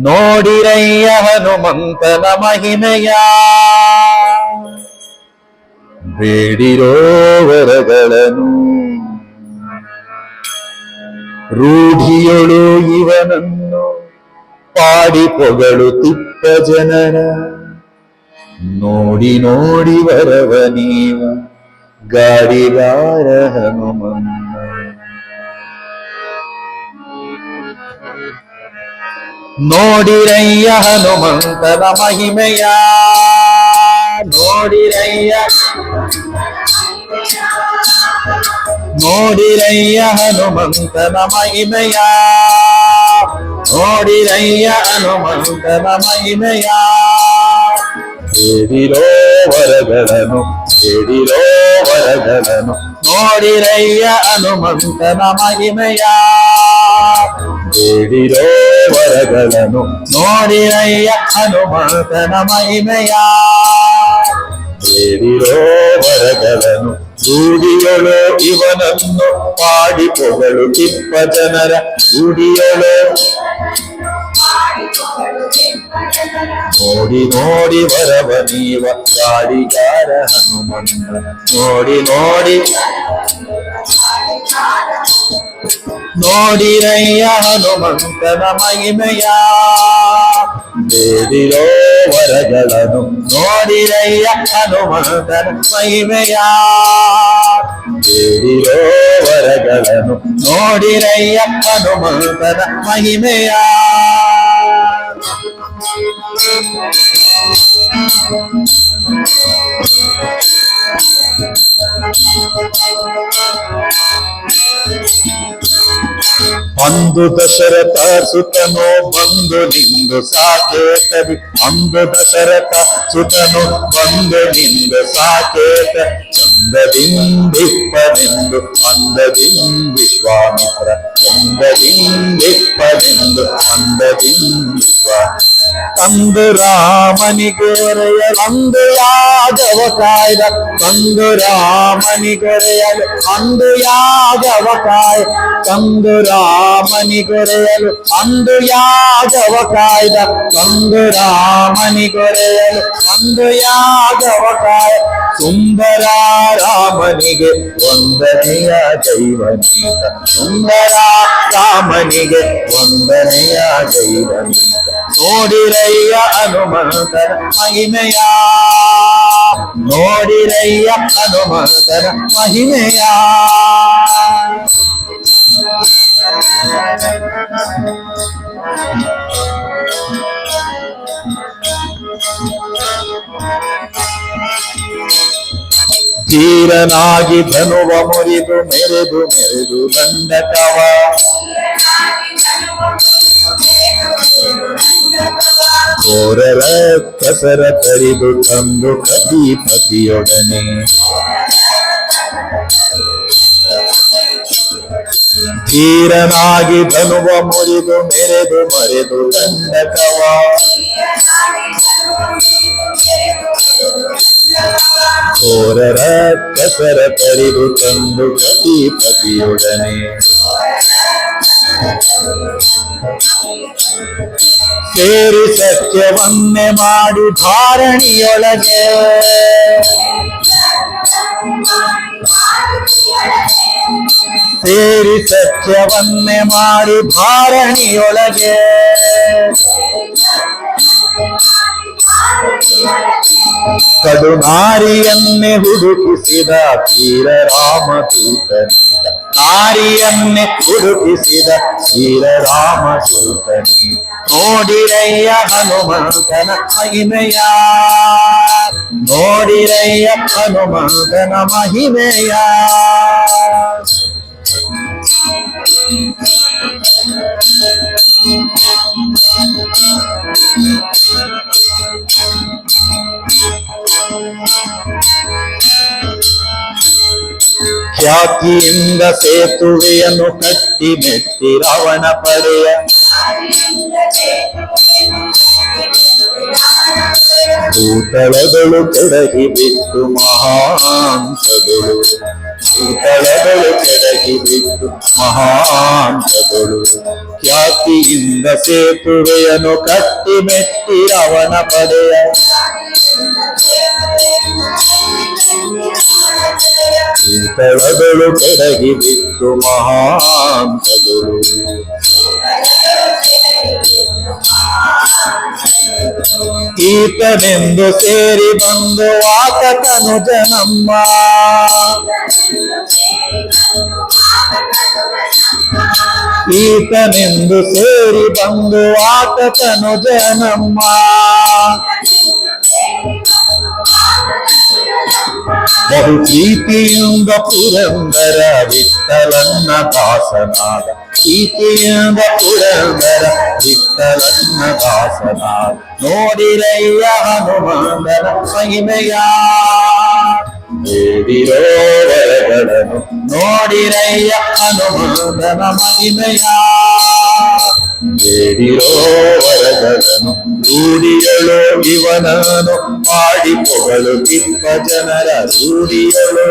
ನೋಡಿರಯ್ಯ ಹನುಮಂತನ ಮಹಿಮೆಯ, ಬೇಡಿರೋ ವರಗಳನ್ನು. ರೂಢಿಯೊಳು ಇವನನ್ನು ಪಾಡಿ ಪೊಗಳುತ್ತಿಪ್ಪ ಜನರ, ನೋಡಿ ನೋಡಿ ವರವ ನೀವ ಗಾಡಿಗಾರ ಹನುಮನ್ನ. ನೋಡಿರಯ್ಯ ಹನುಮಂತನ ಮಹಿಮೆಯ, ನೋಡಿರಯ್ಯ ನೋಡಿರಯ್ಯ ಹನುಮಂತನ ಮಹಿಮೆಯ, ನೋಡಿರಯ್ಯ ಹನುಮಂತನ ಮಹಿಮೆಯ. ಬೇಡಿರೋ ವರಗಳನ್ನು, ಬೇಡಿರೋ ವರಗಳನ್ನು. ನೋಡಿರಯ್ಯ ಹನುಮಂತನ ಮಹಿಮೆಯ, ಬೇಡಿರೋ ವರಗಳನ್ನು. ನೋಡಿರಯ್ಯ ಹನುಮಂತನ ಮಹಿಮೆಯ, ಬೇಡಿರೋ ವರಗಳನ್ನು. ರೂಢಿಯೊಳು ಇವನನ್ನು ಪಾಡಿ ಪೊಗಳುತ್ತಿಪ್ಪ ಜನರ, ರೂಢಿಯೊಳು ನೋಡಿ ನೋಡಿ ವರವ ನೀವ ಗಾಡಿಗಾರ ಹನುಮನ್ನ. ನೋಡಿ ನೋಡಿ ನೋಡಿರಯ್ಯ ಹನುಮಂತನ ಮಹಿಮೆಯ, ಬೇಡಿರೋ ವರಗಳನ್ನು. ನೋಡಿರಯ್ಯ ಹನುಮಂತನ ಮಹಿಮೆಯ, ಬೇಡಿರೋ ವರಗಳನ್ನು. ನೋಡಿರಯ್ಯ ಹನುಮಂತನ ಮಹಿಮೆಯ. ಅಂದು ದಶರಥ ಸುತನು ಬಂದು ನಿಂದು ಸಾಕೇತದಿ, ಅಂದು ದಶರಥ ಸುತನು ಬಂದು ನಿಂದು ಸಾಕೇತ. ಚಂದದಿಂದಿಪ್ಪನೆಂದು ಅಂದದಿಂದಿಶ್ವಾಮಿತ್ರ, ಚಂದದಿಂದಿಪ್ಪನೆಂದು ಅಂದದಿಂದಿಶ್ವಾಮಿತ್ರ. ತಂದು ರಾಮನಿಗೊರೆಯಲು ಅಂದು ಯಾಗವ ಕಾಯ್ದ, ತಂದು ರಾಮನಿಗೊರೆಯಲು ಅಂದು ಯಾಗವ ಕಾಯ. ತಂದು ರಾಮನಿಗೊರೆಯಲು ಅಂದು ಯಾಗವ ಕಾಯ್ದ, ತಂದು ರಾಮನಿಗೊರೆಯಲು ಅಂದು ಯಾಗವ ಕಾಯ. ಸುಂದರ ರಾಮನಿಗೆ ವಂದನೆಯ ದೈವನೀತ, ಸುಂದರ ರಾಮನಿಗೆ ವಂದನೆಯ ದೈವನೀತ. ನೋಡಿರಯ್ಯ ಹನುಮಂತನ ಮಹಿಮೆಯ, ನೋಡಿರಯ್ಯ ಹನುಮಂತನ ಮಹಿಮೆಯ. ಧೀರನಾಗಿ ಧನುವ ಮುರಿದು ಮೆರೆದು ಮೆರೆದು ದಂಡಕವ, ಘೋರರ ಕಸರ ತರಿದು ತಂದು ಕಪಿಪತಿಯೊಡನೆ. ಧೀರನಾಗಿ ಧನುವ ಮುರಿದು ಮೆರೆದು ಮರೆದು ದಂಡಕವ, ಘೋರರ ಕಸರ ತರಿದು ತಂದು ಕಪಿಪತಿಯೊಡನೆ. ಸೇರಿ ಸತ್ಯವನ್ನೇ ಮಾಡಿ ಧಾರಣಿಯೊಳಗೆ, ಸೇರಿ ಸತ್ಯವನ್ನೇ ಮಾಡಿ ಧಾರಣಿಯೊಳಗೆ. ಕಡು ನಾರಿಯನ್ನೇ ಹುಡುಕಿಸಿದ ವೀರ ರಾಮದೂತನೀತ, ನಾರಿಯನ್ನೇ ಹುಡುಕಿಸಿದ ವೀರ ರಾಮದೂತನೀತ. ನೋಡಿರಯ್ಯ ಹನುಮಂತನ ಮಹಿಮೆಯ, ನೋಡಿರಯ್ಯ ಹನುಮಂತನ ಮಹಿಮೆಯ. ಖ್ಯಾತಿಯಿಂದ ಸೇತುವೆಯನ್ನು ಕಟ್ಟಿ ಮೆಟ್ಟಿ ರಾವಣ ಪಡೆಯ, ಭೂತಳಗಳು ಕೆಡಗಿ ಬಿಟ್ಟು ಮಹಾಂತಗಳು. ಭೂತಳಗಳು ಕೆಳಗಿ ಬಿದ್ದು ಮಹಾಂತಗಳು ಖ್ಯಾತಿಯಿಂದ ಸೇತುವೆಯನ್ನು ಕಟ್ಟಿ ಮೆಟ್ಟಿ ಅವನ ಪಡೆಯ ಭೂತಳಗಳು ಕೆಳಗಿ ಬಿದ್ದು ಮಹಾಂತಗಳು ಈತನೆಂದು ಸೇರಿ ಬಂದು ಆತನು ಜನಮ್ಮ ಈತನೆಂದು ಸೇರಿ ಬಂದು ಆತನು ಜನಮ್ಮ ಬಹು ಪ್ರೀತಿಯಿಂದ ಪುರಂದರ ವಿಠಲನ್ನ ದಾಸನಾದ ಪ್ರೀತಿಯಿಂದ ಪುರಂದರ ವಿಠಲನ್ನ ದಾಸನಾದ ನೋಡಿರಯ್ಯ ಹನುಮಂತನ ಮಹಿಮೆಯ ಬೇಡಿರೋ ವರಗಳನ್ನು ನೋಡಿರಯ್ಯ ಹನುಮಂತನ ಮಹಿಮೆಯ ಬೇಡಿರೋ ವರಗಳನ್ನು ರೂಢಿಯಳು ಇವನನು ಮಾಡಿ ಪೊಗಳು ಕಿಪ್ಪ ಜನರ ರೂಢಿಯಳು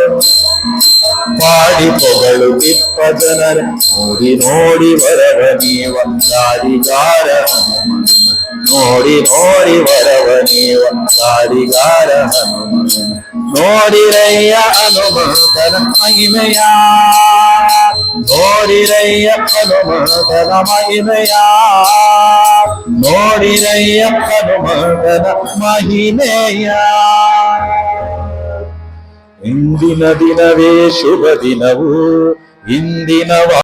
ಮಾಡಿ ಪೊಗಳು ಕಿಪ್ಪ ಜನರ ನೋಡಿ ನೋಡಿ ವರವ ನೀವ ದಾರಿಗಾರ ಹನುಮನ ನೋಡಿ ನೋಡಿ ವರವ ನೀವ ದಾರಿಗಾರ ಹನುಮನ ನೋಡಿರಯ್ಯ ಹನುಮಂತನ ಮಹಿಮೆಯ ನೋಡಿರಯ್ಯ ಹನುಮಂತನ ಮಹಿಮೆಯ ನೋಡಿರಯ್ಯ ಹನುಮಂತನ ಮಹಿಮೆಯ ಇಂದಿನ ದಿನವೇ ಶುಭ ದಿನವು ಇಂದಿನ